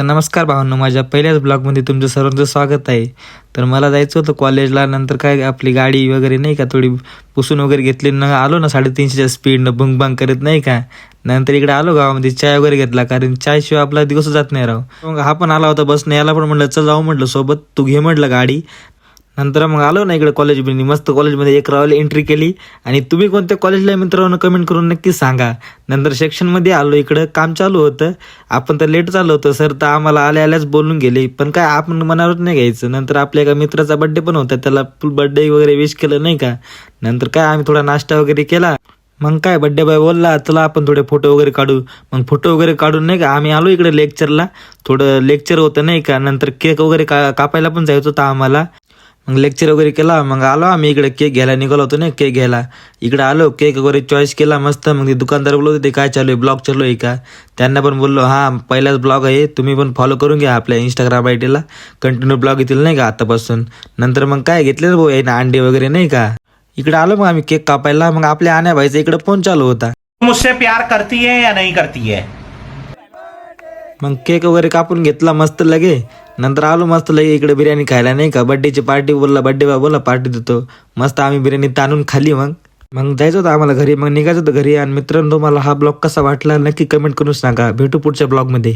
तर नमस्कार भावांनो, माझ्या पहिल्याच ब्लॉगमध्ये तुमचं सर्वांचं स्वागत आहे. तर मला जायचं होतं कॉलेजला. नंतर काय आपली गाडी वगैरे नाही का थोडी पुसून वगैरे घेतली न आलो ना 350च्या स्पीडनं भंग भांग करत नाही का. नंतर इकडे आलो गावामध्ये चाय वगैरे घेतला, कारण चायशिवाय आपला दिवस जात नाही राव. मग हा पण आला होता बसने, याला पण म्हटलं चल जाऊ म्हटलं सोबत, तू घे म्हटलं गाडी. नंतर मग आलो ना इकडे कॉलेजमध्ये, मस्त कॉलेजमध्ये एक रावला एंट्री केली. आणि तुम्ही कोणत्या कॉलेजला आहे मित्रांनो कमेंट करून नक्की सांगा. नंतर सेक्शनमध्ये आलो, इकडं काम चालू होतं. आपण तर लेट चाललो होतं सर, तर आम्हाला आल्याच बोलून गेले, पण काय आपण मनावर नाही घ्यायचं. नंतर आपल्या एका मित्राचा बड्डे पण होता, त्याला फुल बड्डे वगैरे विश केलं नाही का. नंतर काय आम्ही थोडा नाश्ता वगैरे केला. मग काय बड्डे बॉय बोलला चला आपण थोडे फोटो वगैरे काढू. मग फोटो वगैरे काढून नाही का आम्ही आलो इकडे लेक्चरला. थोडं लेक्चर होतं नाही का. नंतर केक वगैरे कापायला पण जायचं होतं आम्हाला. मग लेक्चर वगैरे केला, मग आलो आम्ही इकडे केक घ्यायला निघालो होतो ना, केक घ्यायला इकडे आलो. केक वगैरे चॉईस केला मस्त. मग ते दुकानदार बोलत होते काय चालू आहे, ब्लॉग चालू आहे का. त्यांना पण बोललो हां पहिलाच ब्लॉग आहे, तुम्ही पण फॉलो करून घ्या आपल्या इंस्टाग्राम आयडीला, कंटिन्यू ब्लॉग येतील नाही का आतापासून. नंतर मग काय घेतले भाऊ आहे ना अंडे वगैरे नाही का. इकडे आलो मग आम्ही केक कापायला. मग आपल्या आण्या भाईचा इकडे फोन चालू होता. मुझसे प्यार करती है या नहीं करती है? मग केक वगैरे कापून घेतला मस्त लगे. नंतर आलो मस्त लगे इकडे बिर्याणी खायला नाही का. बड्डेची पार्टी बोलला, बड्डे बा बोला पार्टी देतो. मस्त आम्ही बिर्याणी ताणून खाली. मग जायचं होतं आम्हाला घरी. मग निघायचं होतं घरी. आणि मित्रांनो तुम्हाला हा ब्लॉग कसा वाटला नक्की कमेंट करून सांगा. भेटू पुढच्या ब्लॉगमध्ये.